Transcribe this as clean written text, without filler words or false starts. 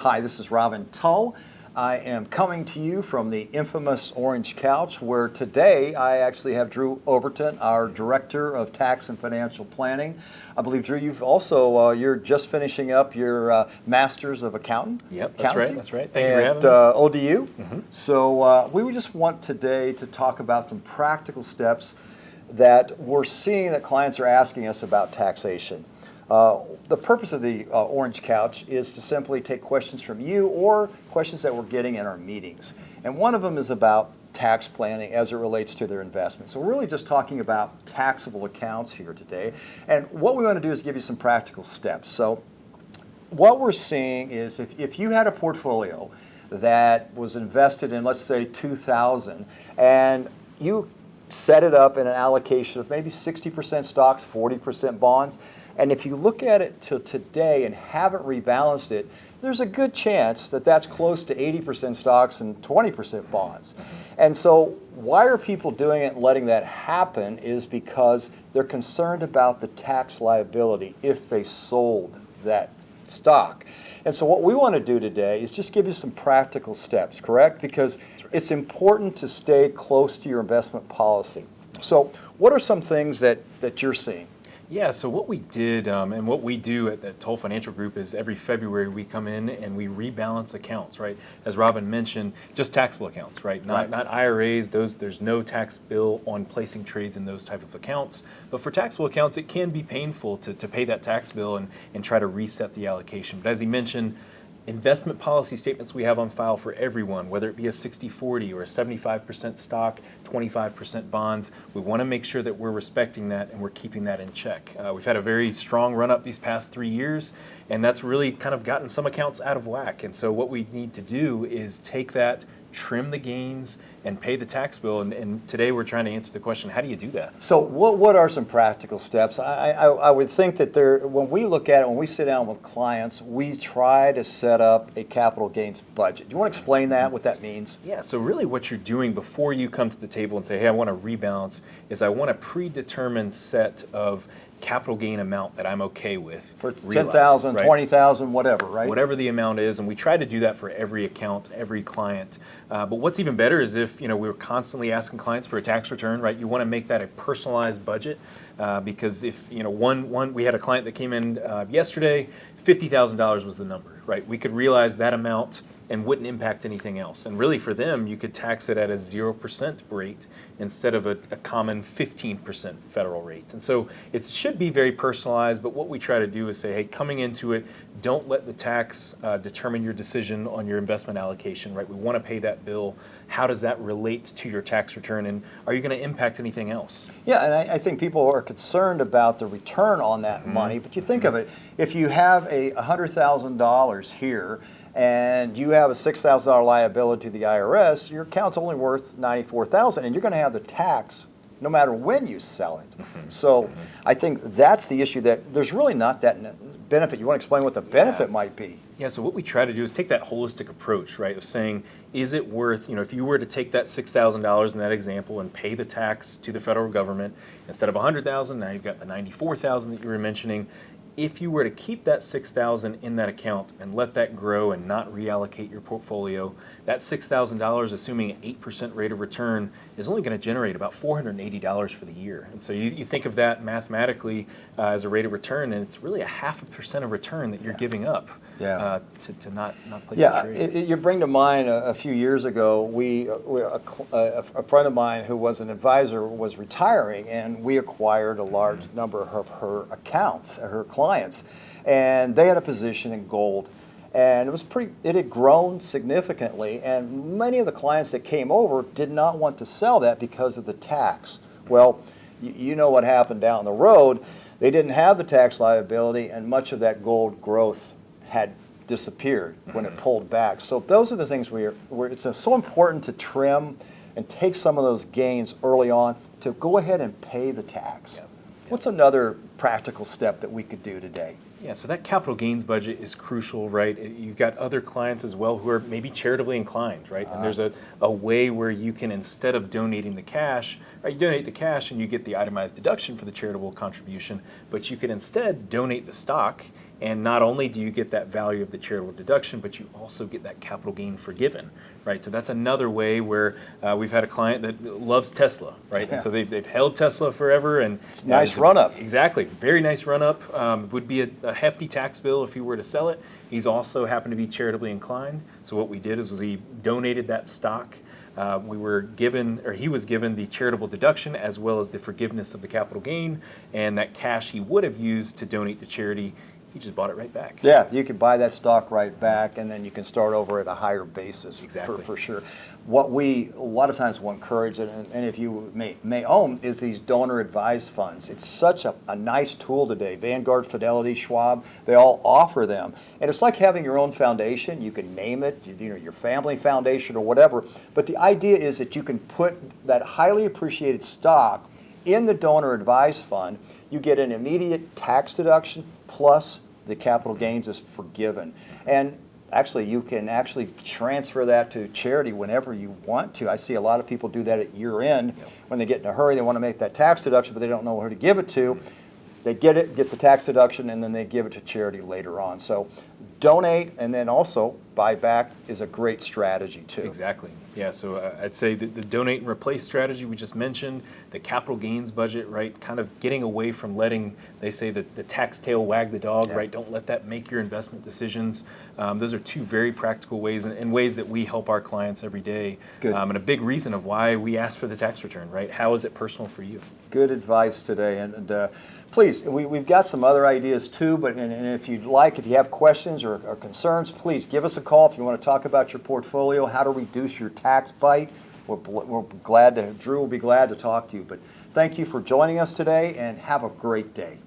Hi, this is Robin Tull. I am coming to you from the infamous Orange Couch, where today I actually have Drew Overton, our Director of Tax and Financial Planning. I believe, Drew, you've also, you're just finishing up your Masters of Accounting. Yep, that's right. Thank you for having me. At ODU. Mm-hmm. So we would just want today to talk about some practical steps that we're seeing that clients are asking us about taxation. The purpose of the Orange Couch is to simply take questions from you or questions that we're getting in our meetings. And one of them is about tax planning as it relates to their investments. So we're really just talking about taxable accounts here today. And what we want to do is give you some practical steps. So what we're seeing is if you had a portfolio that was invested in, let's say, 2000, and you set it up in an allocation of maybe 60% stocks, 40% bonds, and if you look at it till today and haven't rebalanced it, there's a good chance that that's close to 80% stocks and 20% bonds. And so why are people doing it and letting that happen is because they're concerned about the tax liability if they sold that stock. And so what we want to do today is just give you some practical steps, correct? Because it's important to stay close to your investment policy. So what are some things that you're seeing? Yeah, so what we did and what we do at the Tull Financial Group is every February we come in and we rebalance accounts, right? As Robin mentioned, just taxable accounts, right? Not IRAs, there's no tax bill on placing trades in those type of accounts. But for taxable accounts, it can be painful to pay that tax bill and try to reset the allocation. But as he mentioned, investment policy statements we have on file for everyone, whether it be a 60-40 or a 75% stock, 25% bonds, we want to make sure that we're respecting that and we're keeping that in check. We've had a very strong run up these past 3 years, and that's really kind of gotten some accounts out of whack. And so what we need to do is take that, trim the gains, and pay the tax bill. And today we're trying to answer the question, how do you do that? So what are some practical steps? I would think that when we look at it, when we sit down with clients, we try to set up a capital gains budget. Do you want to explain that, what that means? Yeah, so really what you're doing before you come to the table and say, hey, I want to rebalance, is I want a predetermined set of capital gain amount that I'm okay with. For 10,000, right? 20,000, whatever, right? Whatever the amount is, and we try to do that for every account, every client. But what's even better is if we were constantly asking clients for a tax return, right? You want to make that a personalized budget because if we had a client that came in yesterday, $50,000 was the number, right? We could realize that amount and wouldn't impact anything else. And really for them, you could tax it at a 0% rate instead of a common 15% federal rate. And so it should be very personalized, but what we try to do is say, hey, coming into it, don't let the tax determine your decision on your investment allocation, right? We want to pay that bill. How does that relate to your tax return, and are you going to impact anything else? Yeah, and I think people are concerned about the return on that money, but you think of it, if you have a $100,000 here, and you have a $6,000 liability to the IRS, your account's only worth $94,000, and you're going to have the tax no matter when you sell it. So I think that's the issue, that there's really not that benefit. You want to explain what the benefit might be? Yeah, so what we try to do is take that holistic approach, right, of saying, is it worth, if you were to take that $6,000 in that example and pay the tax to the federal government, instead of $100,000, now you've got the $94,000 that you were mentioning. If you were to keep that $6,000 in that account and let that grow and not reallocate your portfolio, that $6,000, assuming an 8% rate of return, is only going to generate about $480 for the year. And so you think of that mathematically as a rate of return, and it's really a 0.5% of return that you're giving up to not place the trade. You bring to mind a few years ago, a friend of mine who was an advisor was retiring, and we acquired a large number of her accounts, her clients, and they had a position in gold, and it had grown significantly, and many of the clients that came over did not want to sell that because of the tax. Well, you know what happened down the road. They didn't have the tax liability, and much of that gold growth had disappeared when it pulled back. So those are the things where it's so important to trim and take some of those gains early on to go ahead and pay the tax. What's another practical step that we could do today? Yeah, so that capital gains budget is crucial, right? You've got other clients as well who are maybe charitably inclined, right? And there's a way where you can, instead of donating the cash, right, you donate the cash and you get the itemized deduction for the charitable contribution, but you can instead donate the stock And not only do you get that value of the charitable deduction, but you also get that capital gain forgiven, right? So that's another way where we've had a client that loves Tesla, right? Yeah. And so they've held Tesla forever. And nice run-up. Exactly. Very nice run-up. Would be a hefty tax bill if he were to sell it. He's also happened to be charitably inclined. So what we did is we donated that stock. He was given the charitable deduction as well as the forgiveness of the capital gain, and that cash he would have used to donate to charity, he just bought it right back. Yeah, you can buy that stock right back, and then you can start over at a higher basis. Exactly. For sure. What we a lot of times will encourage, and if you may own, is these donor advised funds. It's such a nice tool today. Vanguard, Fidelity, Schwab, they all offer them, and it's like having your own foundation. You can name it, your family foundation or whatever. But the idea is that you can put that highly appreciated stock in the donor advised fund. You get an immediate tax deduction, plus the capital gains is forgiven. And actually, you can actually transfer that to charity whenever you want to. I see a lot of people do that at year end. Yep. When they get in a hurry, they want to make that tax deduction, but they don't know who to give it to. They get the tax deduction, and then they give it to charity later on. So donate and then also buy back is a great strategy too. Exactly. Yeah, so I'd say the donate and replace strategy we just mentioned, the capital gains budget, right, kind of getting away from letting, they say that the tax tail wag the dog, Yeah. right, don't let that make your investment decisions. Those are two very practical ways and ways that we help our clients every day. Good. And a big reason of why we ask for the tax return, right? How is it personal for you? Good advice today, and please, we've got some other ideas too, but and if you'd like, if you have questions or concerns, please give us a call if you want to talk about your portfolio, how to reduce your tax bite. We're glad to, Drew will be glad to talk to you, but thank you for joining us today, and have a great day.